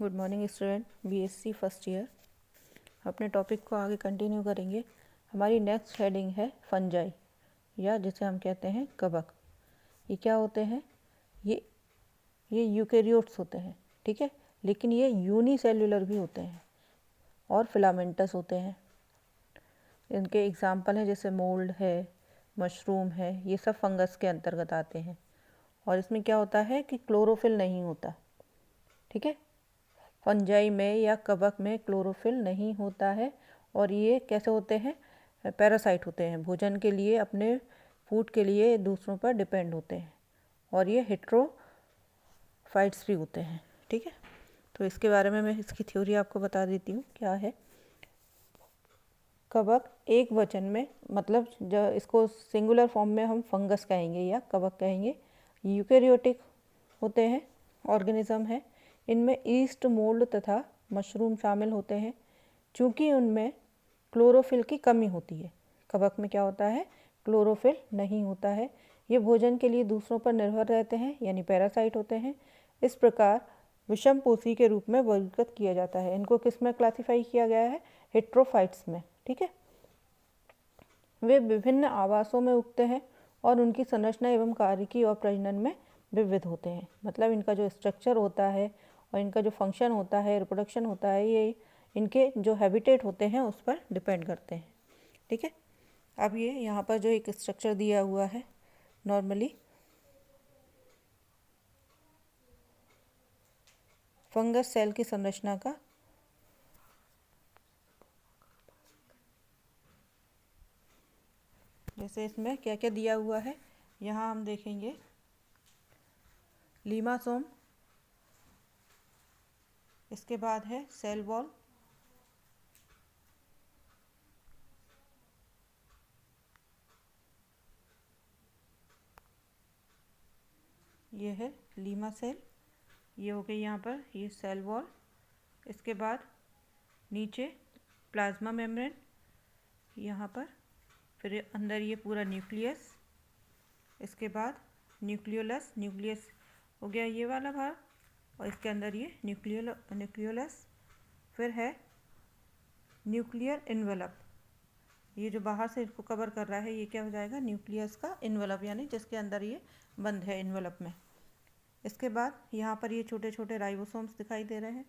Good morning student, BSc first year. अपने topic को आगे कंटिन्यू करेंगे। हमारी नेक्स्ट हेडिंग है फंजाई, या जिसे हम कहते हैं कवक। ये क्या होते हैं? ये यूकेरियोट्स होते हैं, ठीक है, लेकिन ये यूनिसेल्युलर भी होते हैं और फिलामेंटस होते हैं। इनके एग्जाम्पल हैं जैसे मोल्ड है, मशरूम है, ये सब फंगस के अंतर्गत आते हैं। और इसमें क्या होता है कि क्लोरोफिल नहीं होता, ठीक है। फंजाई में या कवक में क्लोरोफिल नहीं होता है। और ये कैसे होते हैं? पैरासाइट होते हैं, भोजन के लिए, अपने फूड के लिए दूसरों पर डिपेंड होते हैं। और ये हेट्रोफाइट्स भी होते हैं, ठीक है। तो इसके बारे में मैं इसकी थ्योरी आपको बता देती हूँ क्या है। कवक एक वचन में, मतलब जो इसको सिंगुलर फॉर्म में हम फंगस कहेंगे या कवक कहेंगे, यूकेरियोटिक होते हैं, ऑर्गेनिज्म है। इनमें ईस्ट, मोल्ड तथा मशरूम शामिल होते हैं। चूँकि उनमें क्लोरोफिल की कमी होती है, कवक में क्या होता है? क्लोरोफिल नहीं होता है। ये भोजन के लिए दूसरों पर निर्भर रहते हैं, यानी पैरासाइट होते हैं। इस प्रकार विषमपोषी के रूप में वर्गीकृत किया जाता है। इनको किस में क्लासिफाई किया गया है? हेट्रोफाइट्स में, ठीक है। वे विभिन्न आवासों में उगते हैं और उनकी संरचना एवं कार्यकी और प्रजनन में विविध होते हैं। मतलब इनका जो स्ट्रक्चर होता है और इनका जो फंक्शन होता है, रिप्रोडक्शन होता है, ये इनके जो हैबिटेट होते हैं उस पर डिपेंड करते हैं, ठीक है। अब ये यहाँ पर जो एक स्ट्रक्चर दिया हुआ है नॉर्मली फंगस सेल की संरचना का, जैसे इसमें क्या क्या दिया हुआ है यहाँ हम देखेंगे। लीमासोम, इसके बाद है सेल वॉल, ये है लीमा सेल, ये हो गई यहाँ पर ये सेल वॉल। इसके बाद नीचे प्लाज्मा मेम्ब्रेन यहाँ पर, फिर अंदर ये पूरा न्यूक्लियस, इसके बाद न्यूक्लियोलस, न्यूक्लियस हो गया ये वाला भाग, और इसके अंदर ये न्यूक्लियोलस, फिर है न्यूक्लियर इन्वेलप, ये जो बाहर से इसको कवर कर रहा है ये क्या हो जाएगा? न्यूक्लियस का इन्वेलप, यानी जिसके अंदर ये बंद है इन्वेलप में। इसके बाद यहाँ पर ये छोटे छोटे राइबोसोम्स दिखाई दे रहे हैं,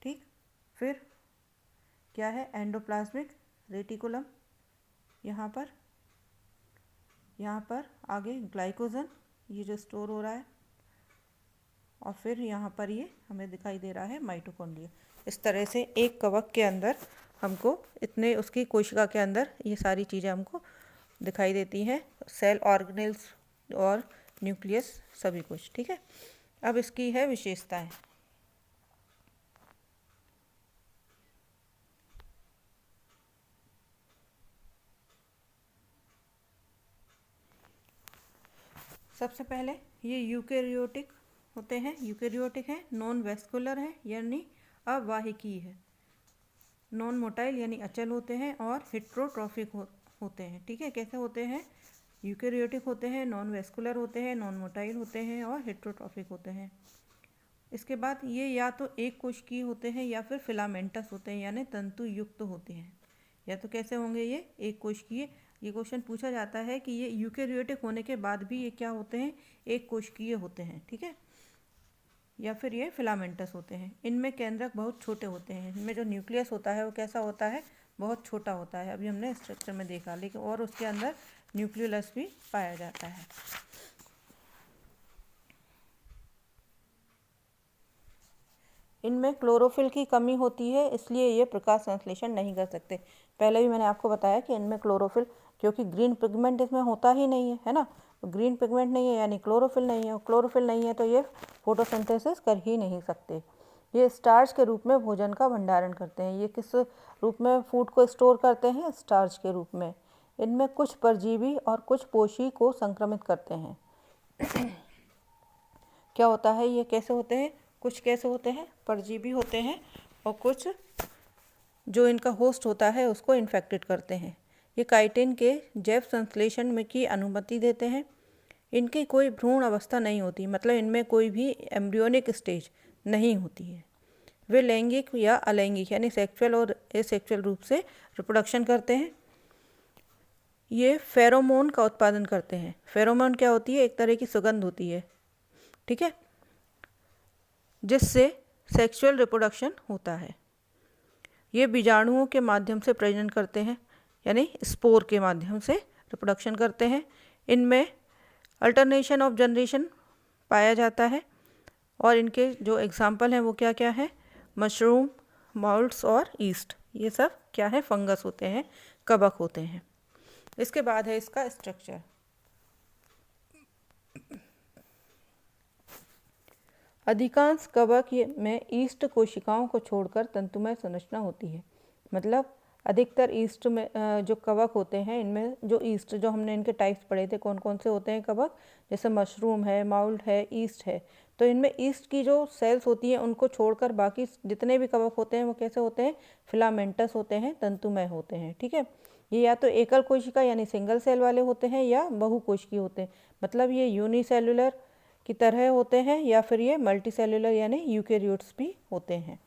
ठीक। फिर क्या है? एंडोप्लाज्मिक रेटिकुलम, यहाँ पर आगे ग्लाइकोजन, ये जो स्टोर हो रहा है, और फिर यहाँ पर ये हमें दिखाई दे रहा है माइटोकॉन्ड्रिया। इस तरह से एक कवक के अंदर हमको इतने, उसकी कोशिका के अंदर ये सारी चीज़ें हमको दिखाई देती हैं, सेल ऑर्गेनेल्स और न्यूक्लियस सभी कुछ, ठीक है। अब इसकी है विशेषताएं। सबसे पहले ये यूकेरियोटिक होते हैं, यूकेरियोटिक हैं, नॉन वेस्कुलर हैं यानी अवाहिकीय है, नॉन मोटाइल यानी अचल होते हैं, और हेट्रोट्रॉफिक होते हैं, ठीक है। कैसे होते हैं? यूकेरियोटिक होते हैं, नॉन वेस्कुलर होते हैं, नॉन मोटाइल होते हैं और हेट्रोट्रॉफिक होते हैं। इसके बाद ये या तो एक कोशिकीय होते हैं या फिर फिलामेंटस होते हैं, यानी तंतु युक्त होते हैं। या तो कैसे होंगे? ये एक कोशिकीय। ये क्वेश्चन पूछा जाता है कि ये यूकेरियोटिक होने के बाद भी ये क्या होते हैं? एक कोशिकीय होते हैं, ठीक है, या फिर ये फिलामेंटस होते हैं। इनमें केंद्रक बहुत छोटे होते हैं। इनमें जो न्यूक्लियस होता है वो कैसा होता है? बहुत छोटा होता है, अभी हमने स्ट्रक्चर में देखा, लेकिन और उसके अंदर न्यूक्लियोलस भी पाया जाता है। इनमें क्लोरोफिल की कमी होती है, इसलिए ये प्रकाश संश्लेषण नहीं कर सकते। पहले भी मैंने आपको बताया कि इनमें क्लोरोफिल, क्योंकि ग्रीन पिगमेंट इसमें होता ही नहीं है ना, ग्रीन पिगमेंट नहीं है यानी क्लोरोफिल नहीं है, क्लोरोफिल नहीं है तो ये फोटोसिंथेसिस कर ही नहीं सकते। ये स्टार्च के रूप में भोजन का भंडारण करते हैं। ये किस रूप में फूड को स्टोर करते हैं? स्टार्च के रूप में। इनमें कुछ परजीवी और कुछ पोषी को संक्रमित करते हैं। क्या होता है? ये कैसे होते हैं? कुछ कैसे होते हैं? परजीवी होते हैं, और कुछ जो इनका होस्ट होता है उसको इन्फेक्टेड करते हैं। ये काइटिन के जैव संश्लेषण में की अनुमति देते हैं। इनकी कोई भ्रूण अवस्था नहीं होती, मतलब इनमें कोई भी एम्ब्रियोनिक स्टेज नहीं होती है। वे लैंगिक या अलैंगिक यानी सेक्सुअल और एसेक्सुअल रूप से रिप्रोडक्शन करते हैं। ये फेरोमोन का उत्पादन करते हैं। फेरोमोन क्या होती है? एक तरह की सुगंध होती है, ठीक है, जिससे सेक्सुअल रिप्रोडक्शन होता है। ये बीजाणुओं के माध्यम से प्रजनन करते हैं, यानी स्पोर के माध्यम से रिप्रोडक्शन करते हैं। इनमें अल्टरनेशन ऑफ जनरेशन पाया जाता है और इनके जो एग्जाम्पल हैं वो क्या क्या है? मशरूम, माउल्ट्स और ईस्ट, ये सब क्या है? फंगस होते हैं, कवक होते हैं। इसके बाद है इसका स्ट्रक्चर। अधिकांश कवक में ईस्ट कोशिकाओं को छोड़कर तंतुमय संरचना होती है। मतलब अधिकतर ईस्ट में जो कवक होते हैं, इनमें जो ईस्ट, जो हमने इनके टाइप्स पढ़े थे कौन कौन से होते हैं कवक, जैसे मशरूम है, माउल्ट है, ईस्ट है, तो इनमें ईस्ट की जो सेल्स होती हैं उनको छोड़कर बाकी जितने भी कवक होते हैं वो कैसे होते हैं? फिलामेंटस होते हैं, तंतुमय होते हैं, ठीक है। ये या तो एकल कोशिका यानी सिंगल सेल वाले होते हैं या बहुकोशिकीय होते हैं। मतलब ये यूनिसेलुलर की तरह होते हैं या फिर ये मल्टीसेलुलर यानी यूकेरियोट्स भी होते हैं।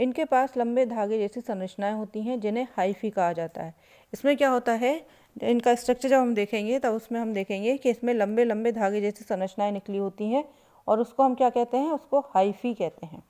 इनके पास लंबे धागे जैसी संरचनाएं होती हैं जिन्हें हाइफी कहा जाता है। इसमें क्या होता है, इनका स्ट्रक्चर जब हम देखेंगे तब उसमें हम देखेंगे कि इसमें लंबे लंबे धागे जैसी संरचनाएं निकली होती हैं और उसको हम क्या कहते हैं? उसको हाइफी कहते हैं,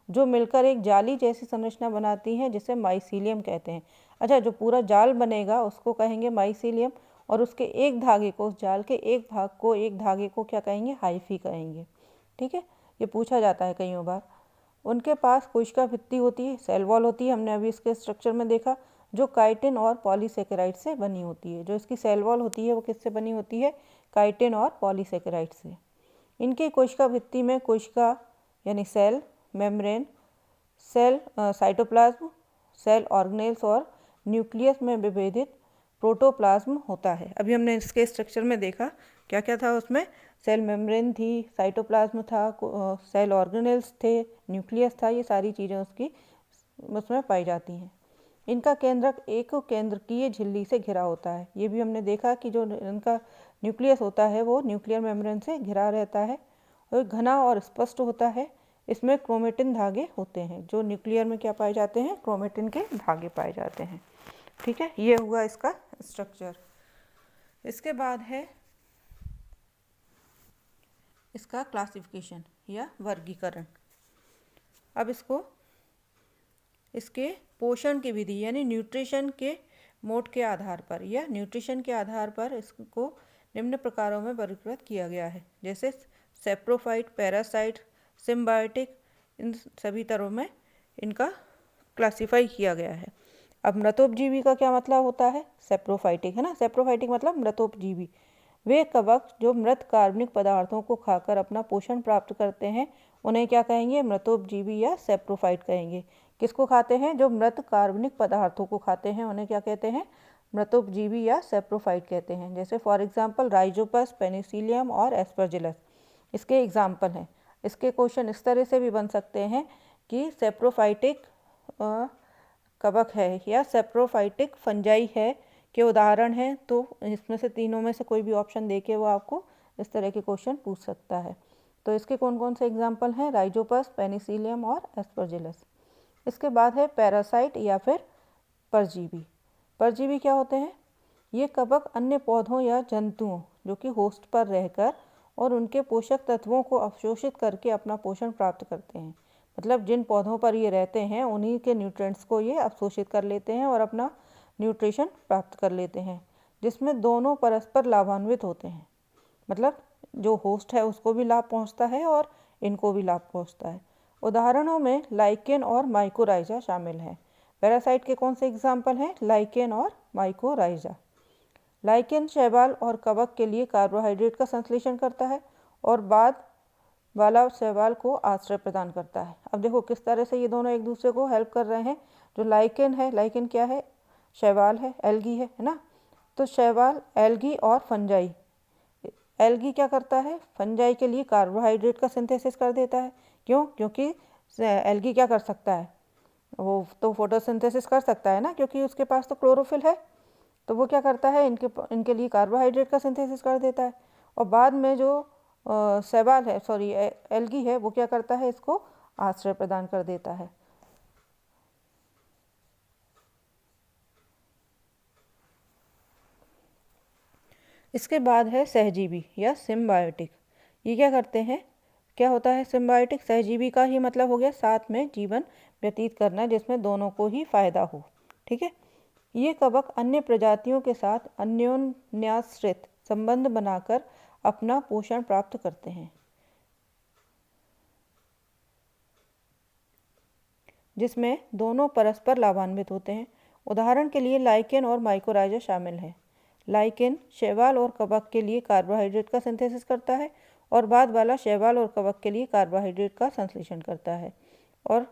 जो मिलकर एक जाली जैसी संरचना बनाती हैं जिसे माइसीलियम कहते हैं। अच्छा, जो पूरा जाल बनेगा उसको कहेंगे माइसीलियम और उसके एक धागे को, उस जाल के एक भाग को, एक धागे को क्या कहेंगे? हाइफी कहेंगे, ठीक है। ये पूछा जाता है कई बार। उनके पास कोशिका भित्ति होती है, सेल वॉल होती है, हमने अभी इसके स्ट्रक्चर में देखा, जो काइटिन और पॉलीसेकेराइड से बनी होती है। जो इसकी सेल वॉल होती है वो किससे बनी होती है? काइटिन और पॉलीसेकेराइड से। इनकी कोशिका भित्ति में कोशिका यानी cell membrane, cell cytoplasm, cell organelles और न्यूक्लियस में विभेदित प्रोटोप्लाज्म होता है। अभी हमने इसके स्ट्रक्चर में देखा क्या क्या था उसमें, सेल मेम्ब्रेन थी, साइटोप्लाज्म था, सेल ऑर्गेनेल्स थे, न्यूक्लियस था, ये सारी चीज़ें उसकी उसमें पाई जाती हैं। इनका केंद्रक एक केंद्रकीय झिल्ली से घिरा होता है। ये भी हमने देखा कि जो इनका न्यूक्लियस होता है वो न्यूक्लियर मेम्ब्रेन से घिरा रहता है और घना और स्पष्ट होता है। इसमें क्रोमेटिन धागे होते हैं। जो न्यूक्लियर में क्या पाए जाते हैं? क्रोमेटिन के धागे पाए जाते हैं, ठीक है। ये हुआ इसका स्ट्रक्चर। इसके बाद है इसका क्लासिफिकेशन या वर्गीकरण। अब इसके पोषण की विधि यानी न्यूट्रिशन के मोड के आधार पर या न्यूट्रिशन के आधार पर इसको निम्न प्रकारों में वर्गीकृत किया गया है, जैसे सेप्रोफाइट, पैरासाइट, सिम्बायोटिक, इन सभी तरह में इनका क्लासिफाई किया गया है। अब मृतोपजीवी का क्या मतलब होता है? सेप्रोफाइटिक, है ना। सेप्रोफाइटिक मतलब मृतोपजीवी। वे कवक जो मृत कार्बनिक पदार्थों को खाकर अपना पोषण प्राप्त करते हैं उन्हें क्या कहेंगे? मृतोपजीवी या सेप्रोफाइट कहेंगे। किसको खाते हैं? जो मृत कार्बनिक पदार्थों को खाते हैं उन्हें क्या कहते हैं? मृतोपजीवी या सेप्रोफाइट कहते हैं। जैसे फॉर एग्जांपल राइजोपस, पेनिसिलियम और एस्परजिलस इसके एग्जाम्पल हैं। इसके क्वेश्चन इस तरह से भी बन सकते हैं कि सेप्रोफाइटिक कवक है या सेप्रोफाइटिक फंजाई है के उदाहरण हैं, तो इसमें से तीनों में से कोई भी ऑप्शन देके वो आपको इस तरह के क्वेश्चन पूछ सकता है। तो इसके कौन कौन से एग्जाम्पल हैं? राइजोपस, पेनिसिलियम और एस्परजिलस। इसके बाद है पैरासाइट या फिर परजीवी। परजीवी क्या होते हैं? ये कवक अन्य पौधों या जंतुओं जो कि होस्ट पर रहकर और उनके पोषक तत्वों को अवशोषित करके अपना पोषण प्राप्त करते हैं। मतलब जिन पौधों पर ये रहते हैं उन्हीं के न्यूट्रिएंट्स को ये अवशोषित कर लेते हैं और अपना न्यूट्रिशन प्राप्त कर लेते हैं, जिसमें दोनों परस्पर लाभान्वित होते हैं। मतलब जो होस्ट है उसको भी लाभ पहुंचता है और इनको भी लाभ पहुंचता है। उदाहरणों में लाइकेन और माइकोराइजा शामिल हैं। पैरासाइट के कौन से एग्जाम्पल हैं? लाइकेन और माइकोराइजा। लाइकेन शैवाल और कवक के लिए कार्बोहाइड्रेट का संश्लेषण करता है और बाद वाला शैवाल को आश्रय प्रदान करता है। अब देखो किस तरह से ये दोनों एक दूसरे को हेल्प कर रहे हैं। जो लाइकेन है, लाइकेन क्या है? शैवाल है, एल्गी है ना। तो शैवाल, एल्गी और फंजाई। एल्गी क्या करता है? फंजाई के लिए कार्बोहाइड्रेट का सिंथेसिस कर देता है। क्यों? क्योंकि एल्गी क्या कर सकता है? वो तो फोटोसिंथेसिस कर सकता है ना, क्योंकि उसके पास तो क्लोरोफिल है। तो वो क्या करता है? इनके लिए कार्बोहाइड्रेट का सिंथेसिस कर देता है। और बाद में जो शैवाल है, सॉरी एल्गी है, वो क्या करता है? इसको आश्रय प्रदान कर देता है। इसके बाद है सहजीवी या सिम्बायोटिक। ये क्या करते हैं, क्या होता है सिम्बायोटिक? सहजीवी का ही मतलब हो गया साथ में जीवन व्यतीत करना जिसमें दोनों को ही फायदा हो। ठीक है, ये कवक अन्य प्रजातियों के साथ अन्योन्याश्रित संबंध बनाकर अपना पोषण प्राप्त करते हैं, जिसमें दोनों परस्पर लाभान्वित होते हैं। उदाहरण के लिए लाइकेन और माइकोराइजा शामिल हैं। लाइकेन शैवाल और कवक के लिए कार्बोहाइड्रेट का सिंथेसिस करता है और बाद वाला शैवाल और कवक के लिए कार्बोहाइड्रेट का संश्लेषण करता है और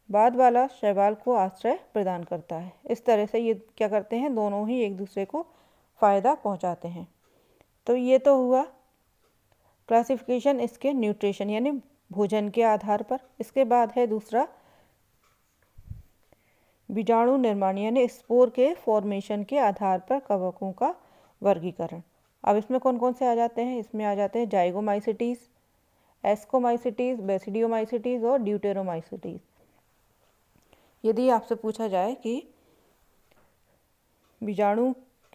बाद वाला शैवाल को आश्रय प्रदान करता है। इस तरह से ये क्या करते हैं, दोनों ही एक दूसरे को फ़ायदा पहुंचाते हैं। तो ये तो हुआ क्लासिफिकेशन इसके न्यूट्रिशन यानी भोजन के आधार पर। इसके बाद है दूसरा बीजाणु निर्माण यानी स्पोर के फॉर्मेशन के आधार पर कवकों का वर्गीकरण। अब इसमें कौन कौन से आ जाते हैं? इसमें आ जाते हैं जाइगोमाइसिटीज, एस्कोमाइसिटीज, बेसिडियोमाइसिटीज और ड्यूटेरोमाइसिटीज। यदि आपसे पूछा जाए कि बीजाणु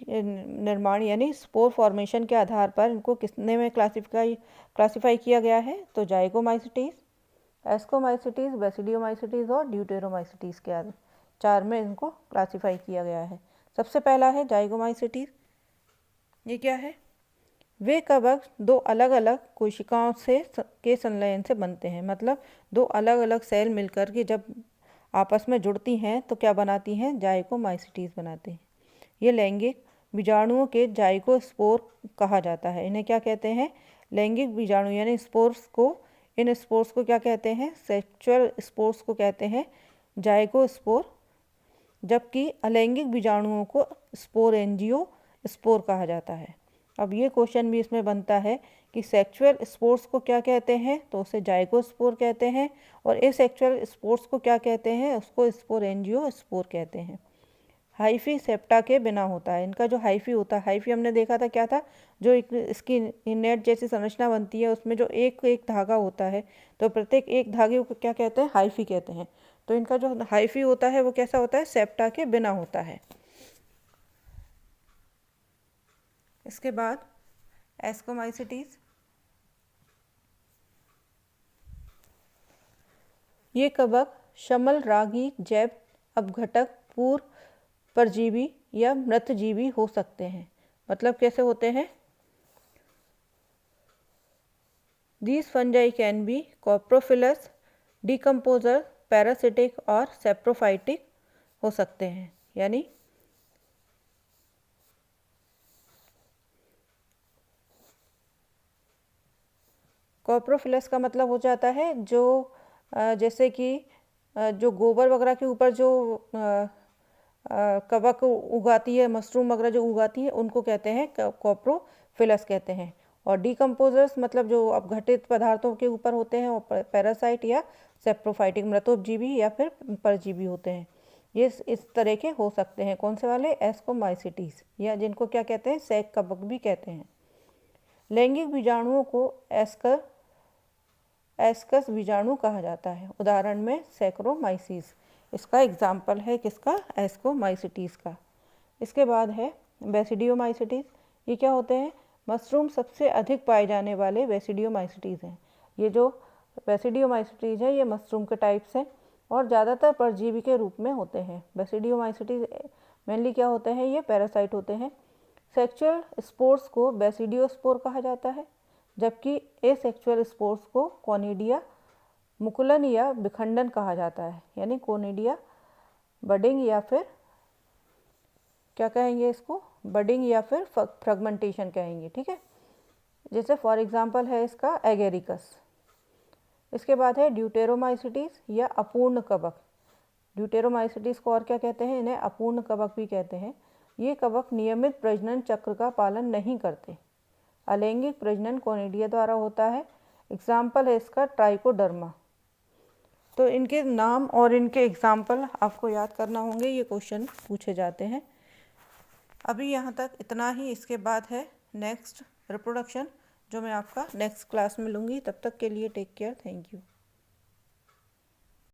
निर्माण यानी स्पोर फॉर्मेशन के आधार पर इनको किसने में क्लासिफाई किया गया है, तो जाइगोमाइसिटीज, एस्कोमाइसिटीज, बेसिडियोमाइसिटीज और ड्यूटेरोमाइसिटीज के 4 में इनको क्लासिफाई किया गया है। सबसे पहला है जाइगोमाइसिटीज। ये क्या है? वे कवक 2 अलग अलग कोशिकाओं के संलयन से बनते हैं। मतलब 2 अलग अलग सेल मिलकर के जब आपस में जुड़ती हैं तो क्या बनाती हैं? जाइगोमाइसिटीज बनाते हैं। ये लैंगिक बीजाणुओं के जाइगोस्पोर कहा जाता है। इन्हें क्या कहते हैं? लैंगिक बीजाणु यानी स्पोर्स को, इन स्पोर्स को क्या कहते हैं? सेक्सुअल स्पोर्स को कहते हैं जाइगोस्पोर, जबकि अलैंगिक बीजाणुओं को स्पोरेंजियो स्पोर कहा जाता है। अब ये क्वेश्चन भी इसमें बनता है कि सेक्सुअल स्पोर्स को क्या कहते हैं, तो उसे जाइगोस्पोर कहते हैं और एसेक्सुअल स्पोर्स को क्या कहते हैं? उसको स्पोरेंजियो स्पोर कहते हैं। हाइफी सेप्टा के बिना होता है। इनका जो हाइफी होता है, हाइफी हमने देखा था क्या था, जो इसकी नेट जैसी संरचना बनती है उसमें जो एक एक धागा होता है, तो प्रत्येक एक धागे को क्या कहते हैं? हाइफी कहते हैं। तो इनका जो हाइफी होता है वो कैसा होता है? सेप्टा के बिना होता है। इसके बाद एस्कोमाइसिटीज। ये कवक शमल, रागी, जैव अपघटक, पूर्व परजीवी या मृतजीवी हो सकते हैं। मतलब कैसे होते हैं? These fungi can be coprophilous, decomposer, parasitic और सेप्रोफाइटिक हो सकते हैं। यानी कॉप्रोफिलस का मतलब हो जाता है जो जैसे कि जो गोबर वगैरह के ऊपर जो कवक उगाती है, मशरूम वगैरह जो उगाती है, उनको कहते हैं कॉप्रोफिलस कहते हैं। और डीकम्पोजर्स मतलब जो अपघटित पदार्थों के ऊपर होते हैं और पैरासाइट या सेप्रोफाइटिक मृतोपजीवी या फिर परजीवी होते हैं। ये इस तरह के हो सकते हैं। कौन से वाले? एस्कोमाइसिटीज, या जिनको क्या कहते हैं? सैक कवक भी कहते हैं। लैंगिक बीजाणुओं को एस्कस बीजाणु कहा जाता है। उदाहरण में सैक्रोमाइसीस, इसका एग्जाम्पल है किसका? एस्कोमाइसिटीज का। इसके बाद है बेसिडियोमाइसिटीज। ये क्या होते हैं? मशरूम सबसे अधिक पाए जाने वाले बेसिडियोमाइसिटीज हैं। ये जो बेसिडियोमाइसिटीज है ये मशरूम के टाइप्स हैं और ज़्यादातर परजीवी के रूप में होते हैं। बेसिडियोमाइसिटीज मेनली क्या होते हैं? ये पैरासाइट होते हैं। सेक्सुअल स्पोर्स को बेसिडियोस्पोर कहा जाता है, जबकि एसेक्सुअल स्पोर्स को कोनिडिया मुकुलन या विखंडन कहा जाता है। यानी कोनिडिया बडिंग या फिर क्या कहेंगे इसको? बडिंग या फिर फ्रेगमेंटेशन कहेंगे। ठीक है, जैसे फॉर एग्जांपल है इसका एगेरिकस। इसके बाद है ड्यूटेरोमाइसिटीज या अपूर्ण कवक। ड्यूटेरोमाइसिटीज को और क्या कहते हैं? इन्हें अपूर्ण कवक भी कहते हैं। ये कवक नियमित प्रजनन चक्र का पालन नहीं करते। अलैंगिक प्रजनन कोनिडिया द्वारा होता है। एग्जाम्पल है इसका ट्राइकोडर्मा। तो इनके नाम और इनके एग्जाम्पल आपको याद करना होंगे, ये क्वेश्चन पूछे जाते हैं। अभी यहाँ तक इतना ही। इसके बाद है नेक्स्ट रिप्रोडक्शन, जो मैं आपका नेक्स्ट क्लास में लूँगी। तब तक के लिए टेक केयर, थैंक यू।